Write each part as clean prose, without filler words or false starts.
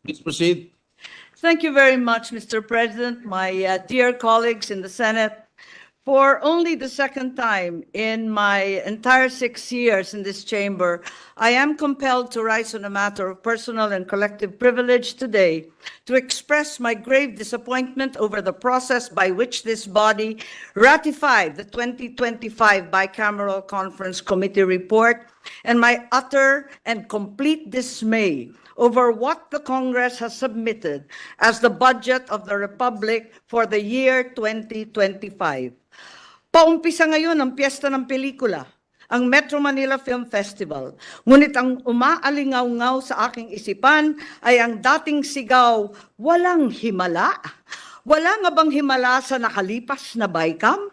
Please proceed. Thank you very much, Mr. President, my dear colleagues in the Senate. For only the second time in my entire 6 years in this chamber, I am compelled to rise on a matter of personal and collective privilege today to express my grave disappointment over the process by which this body ratified the 2025 Bicameral Conference Committee report and my utter and complete dismay over what the Congress has submitted as the budget of the Republic for the year 2025. Paumpisa ngayon ang piyesta ng pelikula, ang Metro Manila Film Festival. Ngunit ang umaalingaw-ngaw sa aking isipan ay ang dating sigaw, walang himala? Wala nga bang himala sa nakalipas na Bicam?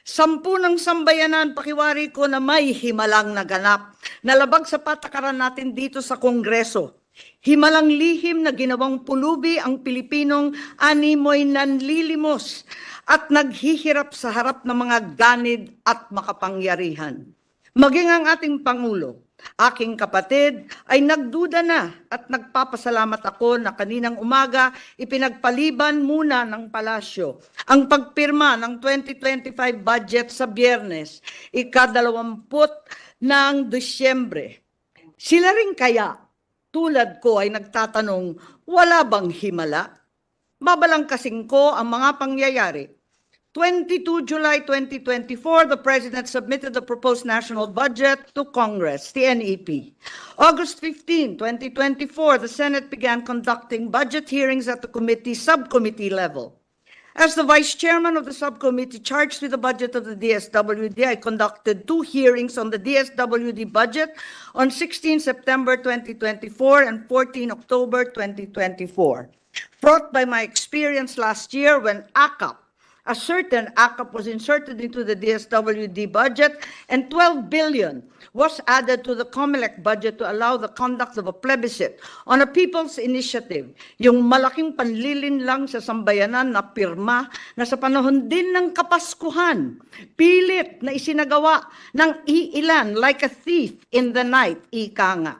10 ng sambayanan, pakiwari ko na may himalang naganap, nalabag sa patakaran natin dito sa Kongreso. Himalang lihim na ginawang pulubi ang Pilipinong animoy nanlilimos at naghihirap sa harap ng mga ganid at makapangyarihan. Maging ang ating Pangulo, aking kapatid, ay nagduda na at nagpapasalamat ako na kaninang umaga ipinagpaliban muna ng palasyo ang pagpirma ng 2025 budget sa Biyernes, ika-20 ng Disyembre. Sila rin kaya, tulad ko ay nagtatanong, wala bang himala? Babalang kasing ko ang mga pangyayari. 22 July 2024, the President submitted the proposed national budget to Congress, the NEP. August 15, 2024, the Senate began conducting budget hearings at the subcommittee level. As the Vice Chairman of the subcommittee charged with the budget of the DSWD, I conducted 2 hearings on the DSWD budget on 16 September 2024 and 14 October 2024. Brought by my experience last year when a certain ACAP was inserted into the DSWD budget and 12 billion was added to the COMELEC budget to allow the conduct of a plebiscite on a people's initiative. Yung malaking panlilin lang sa sambayanan na pirma na sa panahon din ng Kapaskuhan, pilit na isinagawa ng iilan like a thief in the night, ika nga.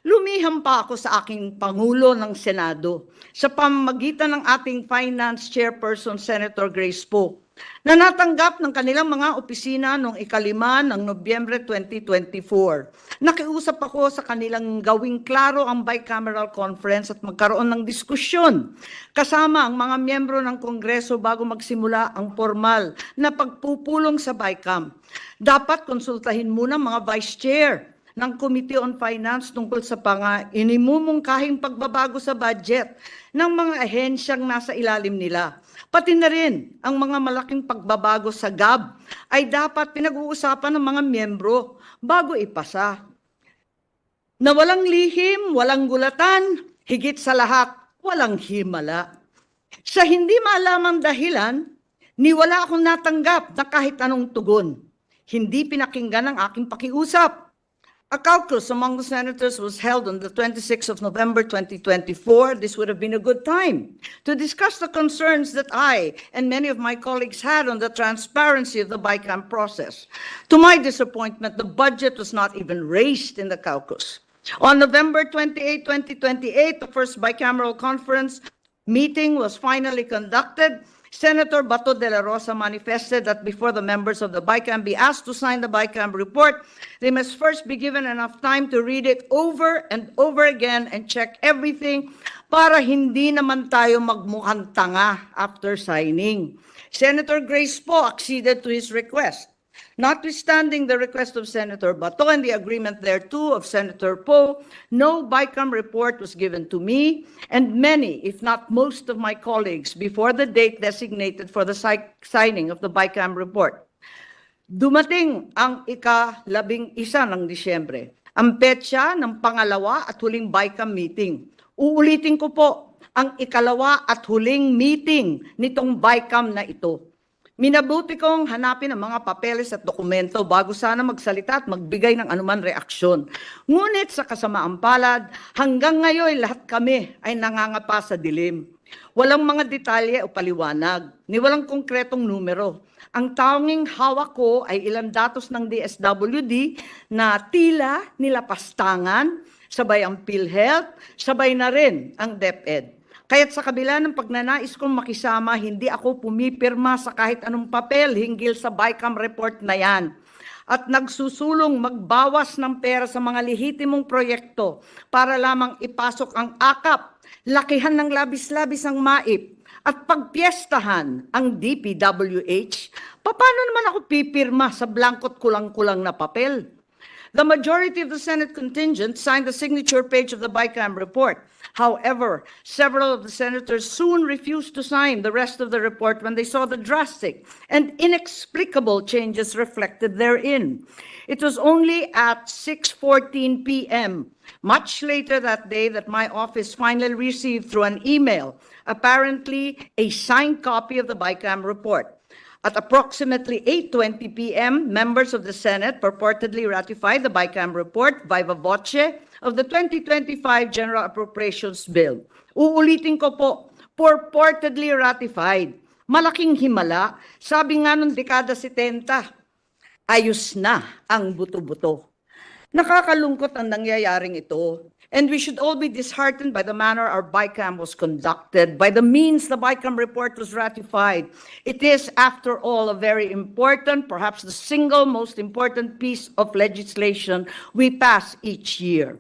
Lumiham pa ako sa aking Pangulo ng Senado sa pamamagitan ng ating Finance Chairperson, Senator Grace Poe, na natanggap ng kanilang mga opisina noong ika-5 ng Nobyembre 2024. Nakiusap ako sa kanilang gawing klaro ang bicameral conference at magkaroon ng diskusyon kasama ang mga miyembro ng Kongreso bago magsimula ang formal na pagpupulong sa Bicam. Dapat konsultahin muna mga Vice Chair ng Committee on Finance tungkol sa inimumungkahing pagbabago sa budget ng mga ahensyang nasa ilalim nila. Pati na rin ang mga malaking pagbabago sa GAB ay dapat pinag-uusapan ng mga miyembro bago ipasa. Na walang lihim, walang gulatan, higit sa lahat, walang himala. Sa hindi malamang dahilan, wala akong natanggap na kahit anong tugon. Hindi pinakinggan ang aking pakiusap. A caucus among the senators was held on the 26th of November 2024. This would have been a good time to discuss the concerns that I and many of my colleagues had on the transparency of the Bicam process. To my disappointment, the budget was not even raised in the caucus. On November 28, 2028, the first bicameral conference meeting was finally conducted. Senator Bato de la Rosa manifested that before the members of the Bicam be asked to sign the Bicam report, they must first be given enough time to read it over and over again and check everything para hindi naman tayo magmukhang tanga after signing. Senator Grace Poe acceded to his request. Notwithstanding the request of Senator Bato and the agreement thereto of Senator Poe, no Bicam report was given to me and many, if not most of my colleagues before the date designated for the signing of the Bicam report. Dumating ang ika-11 ng Disyembre, ang petsa ng pangalawa at huling Bicam meeting. Uulitin ko po, ang ikalawa at huling meeting nitong Bicam na ito. Minabuti kong hanapin ang mga papeles at dokumento bago sana magsalita at magbigay ng anuman reaksyon. Ngunit sa kasamaang palad, hanggang ngayon lahat kami ay nangangapa sa dilim. Walang mga detalye o paliwanag, ni walang konkretong numero. Ang tanging hawak ko ay ilang datos ng DSWD na tila nilapastangan sabay ang PhilHealth, sabay na rin ang DepEd. Kaya't sa kabila ng pagnanais kong makisama, hindi ako pumipirma sa kahit anong papel hinggil sa BICAM report na yan. At nagsusulong magbawas ng pera sa mga lehitimong proyekto para lamang ipasok ang akap, lakihan ng labis-labis ang MAIP, at pagpiestahan ang DPWH. Paano naman ako pipirma sa blankot kulang-kulang na papel? The majority of the Senate contingent signed the signature page of the BICAM report. However, several of the senators soon refused to sign the rest of the report when they saw the drastic and inexplicable changes reflected therein. It was only at 6:14 p.m., much later that day, that my office finally received through an email, apparently a signed copy of the BICAM report. At approximately 8:20 p.m., members of the Senate purportedly ratified the BICAM report viva voce of the 2025 General Appropriations Bill. Uulitin ko po, purportedly ratified. Malaking himala. Sabi nga nung dekada 70, ayos na ang buto-buto. Nakakalungkot ang nangyayaring ito. And we should all be disheartened by the manner our BICAM was conducted, by the means the BICAM report was ratified. It is, after all, a very important, perhaps the single most important piece of legislation we pass each year.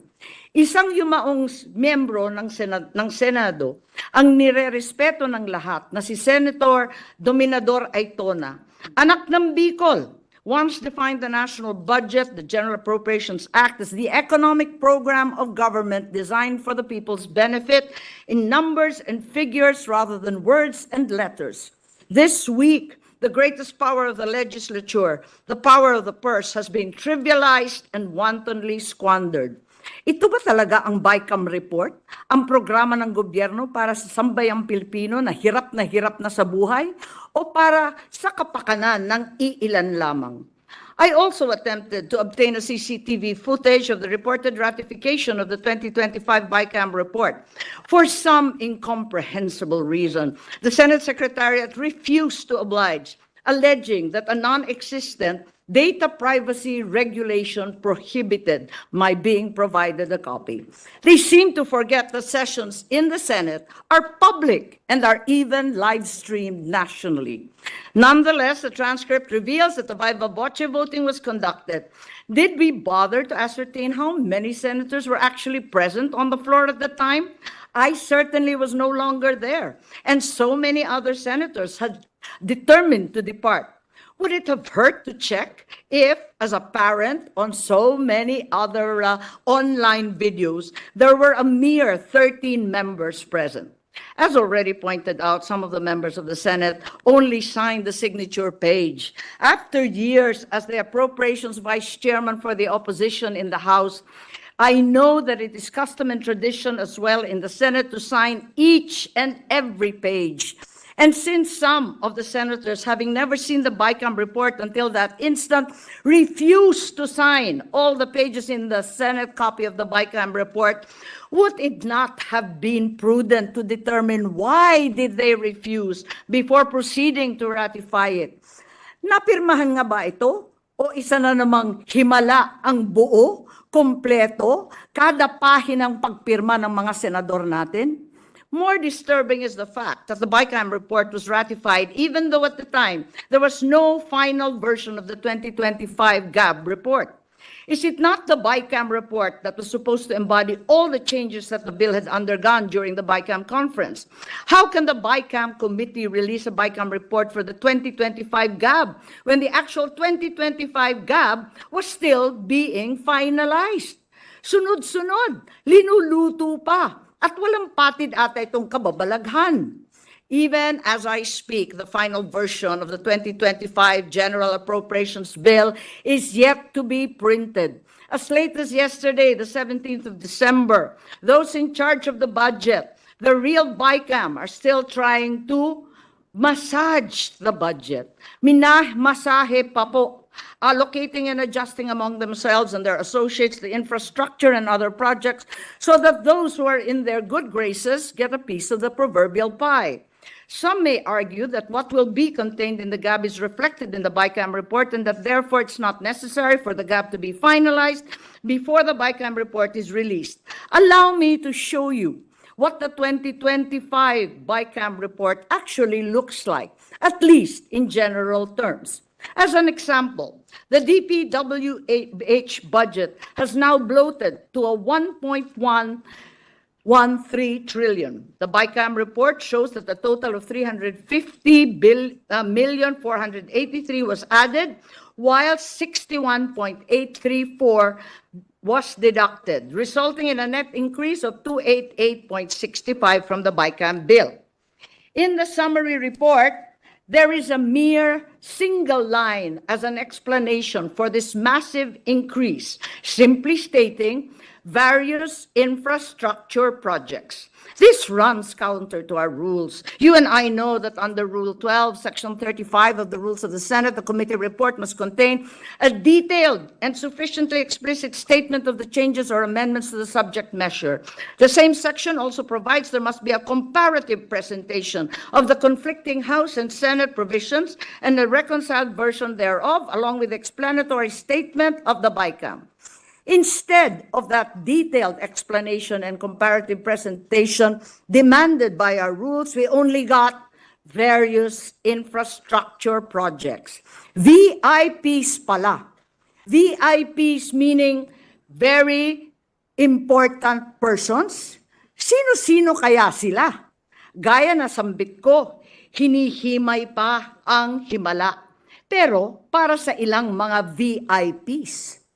Isang yumaong miyembro ng Senado ang nirerespeto ng lahat na si Senator Dominador Aytona, anak ng Bicol, once defined the national budget, the General Appropriations Act, as the economic program of government designed for the people's benefit in numbers and figures rather than words and letters. This week, the greatest power of the legislature, the power of the purse, has been trivialized and wantonly squandered. Ito ba talaga ang BICAM report? Ang programa ng gobyerno para sa sambayang Pilipino na hirap na sa buhay? O para sa kapakanan ng iilan lamang? I also attempted to obtain a CCTV footage of the reported ratification of the 2025 BICAM report. For some incomprehensible reason, the Senate Secretariat refused to oblige, alleging that a non-existent data privacy regulation prohibited my being provided a copy. They seem to forget that sessions in the Senate are public and are even live-streamed nationally. Nonetheless, the transcript reveals that the viva voce voting was conducted. Did we bother to ascertain how many senators were actually present on the floor at the time? I certainly was no longer there, and so many other senators had determined to depart. Would it have hurt to check if, as a parent, on so many other online videos, there were a mere 13 members present? As already pointed out, some of the members of the Senate only signed the signature page. After years as the Appropriations Vice Chairman for the opposition in the House, I know that it is custom and tradition as well in the Senate to sign each and every page. And since some of the senators, having never seen the BICAM report until that instant, refused to sign all the pages in the Senate copy of the BICAM report, would it not have been prudent to determine why did they refuse before proceeding to ratify it? Napirmahan nga ba ito? O isa na namang himala ang buo, kompleto, kada pahinang pagpirma ng mga senador natin? More disturbing is the fact that the BICAM report was ratified even though at the time there was no final version of the 2025 GAB report. Is it not the BICAM report that was supposed to embody all the changes that the bill had undergone during the BICAM conference? How can the BICAM committee release a BICAM report for the 2025 GAB when the actual 2025 GAB was still being finalized? Sunod-sunod, linuluto pa. At walang patid ata itong kababalaghan. Even as I speak, the final version of the 2025 General Appropriations Bill is yet to be printed. As late as yesterday, the 17th of December, those in charge of the budget, the real BICAM, are still trying to massage the budget. Masahe pa po. Allocating and adjusting among themselves and their associates the infrastructure and other projects so that those who are in their good graces get a piece of the proverbial pie. Some may argue that what will be contained in the GAB is reflected in the BICAM report and that therefore it's not necessary for the GAB to be finalized before the BICAM report is released. Allow me to show you what the 2025 BICAM report actually looks like, at least in general terms. As an example, the DPWH budget has now bloated to a 1.113 trillion. The BICAM report shows that a total of 350,483 was added, while 61.834 was deducted, resulting in a net increase of 288.65 from the BICAM bill. In the summary report, there is a mere single line as an explanation for this massive increase, simply stating various infrastructure projects. This runs counter to our rules. You and I know that under Rule 12, Section 35 of the Rules of the Senate, the committee report must contain a detailed and sufficiently explicit statement of the changes or amendments to the subject measure. The same section also provides there must be a comparative presentation of the conflicting House and Senate provisions and a reconciled version thereof, along with explanatory statement of the BICAM. Instead of that detailed explanation and comparative presentation demanded by our rules, we only got various infrastructure projects. VIPs pala. VIPs meaning very important persons. Sino-sino kaya sila? Gaya na sambit ko, hinihimay pa ang himala. Pero para sa ilang mga VIPs.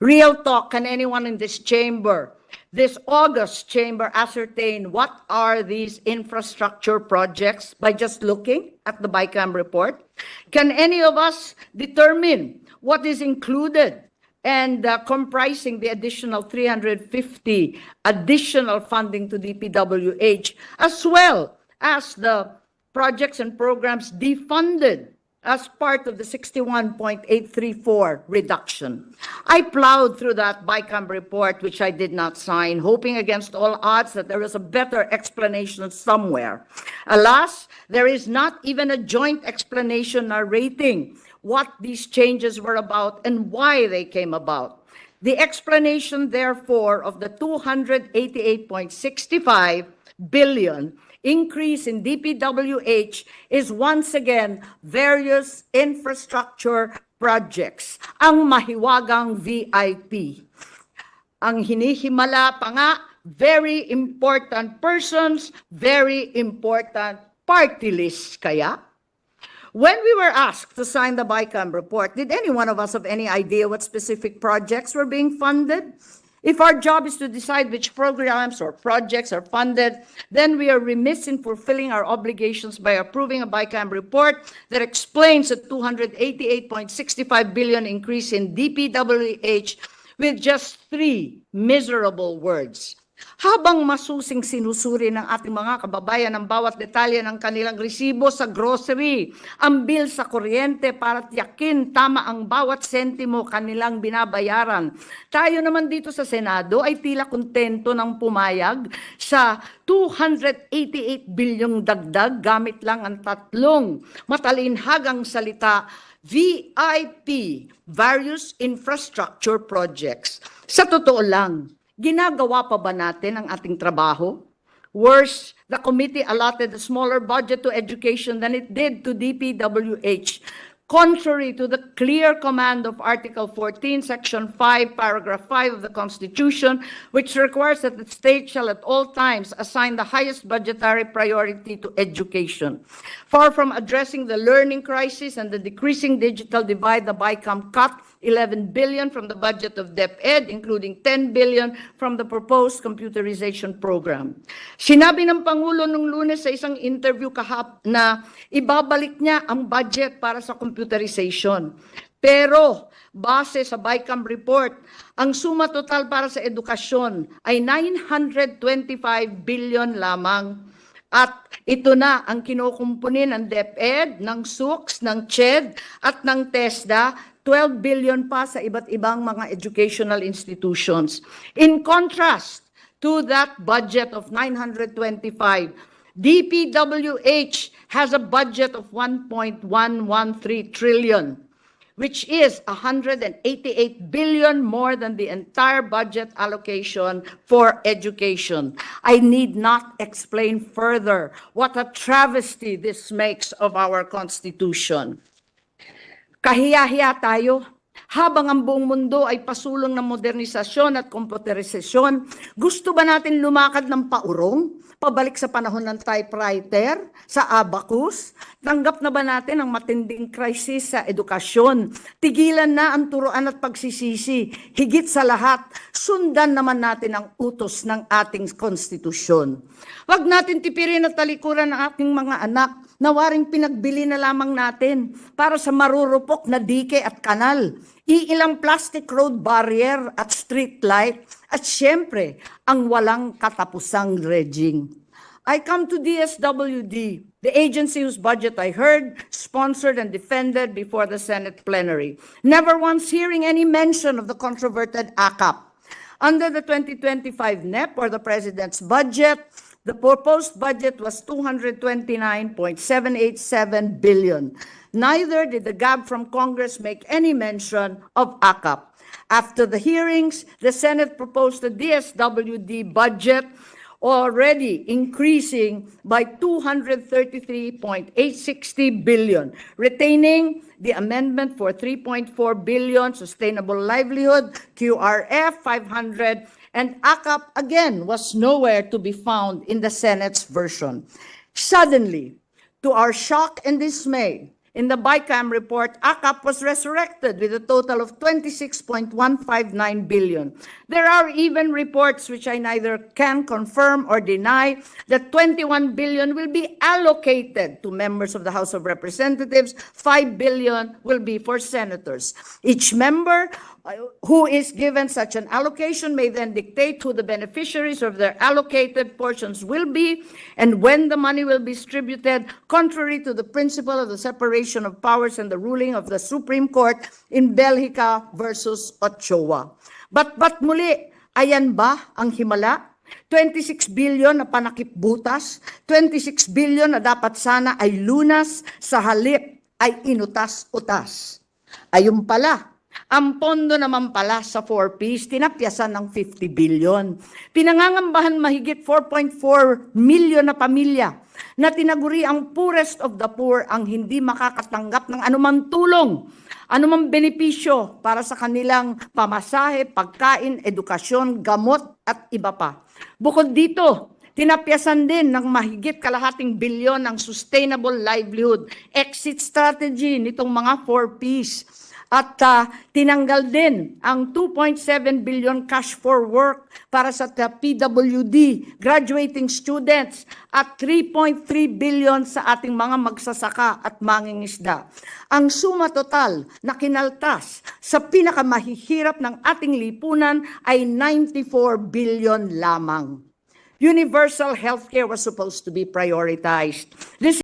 Real talk, can anyone in this chamber, this august chamber, ascertain what are these infrastructure projects by just looking at the BICAM report? Can any of us determine what is included and comprising the additional 350 additional funding to DPWH, as well as the projects and programs defunded as part of the 61.834 reduction? I plowed through that BICAM report, which I did not sign, hoping against all odds that there was a better explanation somewhere. Alas, there is not even a joint explanation narrating what these changes were about and why they came about. The explanation, therefore, of the 288.65 billion increase in DPWH is once again various infrastructure projects, ang mahiwagang VIP. Ang hinihimala pa nga, very important persons, very important party lists kaya? When we were asked to sign the BICAM report, did any one of us have any idea what specific projects were being funded? If our job is to decide which programs or projects are funded, then we are remiss in fulfilling our obligations by approving a BICAM report that explains the 288.65 billion increase in DPWH with just 3 miserable words. Habang masusing sinusuri ng ating mga kababayan ang bawat detalye ng kanilang resibo sa grocery, ang bill sa kuryente para tiyakin tama ang bawat sentimo kanilang binabayaran, tayo naman dito sa Senado ay tila kontento ng pumayag sa 288 bilyong dagdag gamit lang ang 3 matalinhagang salita, VIP, various infrastructure projects. Sa totoo lang, ginagawa pa ba natin ang ating trabaho? Worse, the committee allotted a smaller budget to education than it did to DPWH, contrary to the clear command of Article 14, Section 5, Paragraph 5 of the Constitution, which requires that the state shall at all times assign the highest budgetary priority to education. Far from addressing the learning crisis and the decreasing digital divide, the BICAM cut 11 billion from the budget of DepEd, including 10 billion from the proposed computerization program. Sinabi ng Pangulo nung Lunes sa isang interview na ibabalik niya ang budget para sa computerization. Pero base sa BICAM report, ang suma total para sa edukasyon ay 925 billion lamang. At ito na ang kinukumpunin ng DepEd, ng SUKS, ng CHED at ng TESDA, 12 billion pa sa iba't ibang mga educational institutions. In contrast to that budget of 925, DPWH has a budget of 1.113 trillion, which is 188 billion more than the entire budget allocation for education. I need not explain further what a travesty this makes of our Constitution. Kahiya-hiya tayo. Habang ang buong mundo ay pasulong ng modernisasyon at komputerisasyon, gusto ba natin lumakad ng paurong? Pabalik sa panahon ng typewriter, sa abacus? Tanggap na ba natin ang matinding krisis sa edukasyon? Tigilan na ang turuan at pagsisisi. Higit sa lahat, sundan naman natin ang utos ng ating konstitusyon. Huwag natin tipirin at talikuran ang ating mga anak na waring pinagbili na lamang natin para sa marurupok na dike at kanal, iilang plastic road barrier at street light, at syempre, ang walang katapusang dredging. I come to DSWD, the agency whose budget I heard, sponsored, and defended before the Senate plenary, never once hearing any mention of the controverted ACAP. Under the 2025 NEP, or the President's budget, the proposed budget was 229.787 billion. Neither did the GAB from Congress make any mention of ACAP. After the hearings, the Senate proposed a DSWD budget already increasing by 233.860 billion, retaining the amendment for 3.4 billion sustainable livelihood, QRF 500, and ACAP again was nowhere to be found in the Senate's version. Suddenly, to our shock and dismay, in the BICAM report, ACAP was resurrected with a total of 26.159 billion. There are even reports which I neither can confirm or deny that 21 billion will be allocated to members of the House of Representatives, 5 billion will be for senators. Each member who is given such an allocation may then dictate who the beneficiaries of their allocated portions will be and when the money will be distributed, contrary to the principle of the separation of powers and the ruling of the Supreme Court in Belgica versus Ochoa. But muli, ayan ba ang himala? 26 billion na panakip-butas, 26 billion na dapat sana ay lunas, sa halip ay inutas-utas. Ayun pala, ang pondo naman pala sa 4Ps, tinapyasan ng 50 billion. Pinangangambahan mahigit 4.4 million na pamilya na tinaguri ang poorest of the poor ang hindi makakatanggap ng anumang tulong, anumang benepisyo para sa kanilang pamasahe, pagkain, edukasyon, gamot at iba pa. Bukod dito, tinapyasan din ng mahigit kalahating bilyon ang sustainable livelihood exit strategy nitong mga 4Ps. At tinanggal din ang 2.7 billion cash for work para sa PWD, graduating students, at 3.3 billion sa ating mga magsasaka at mangingisda. Ang suma total na kinaltas sa pinakamahihirap ng ating lipunan ay 94 billion lamang. Universal healthcare was supposed to be prioritized. This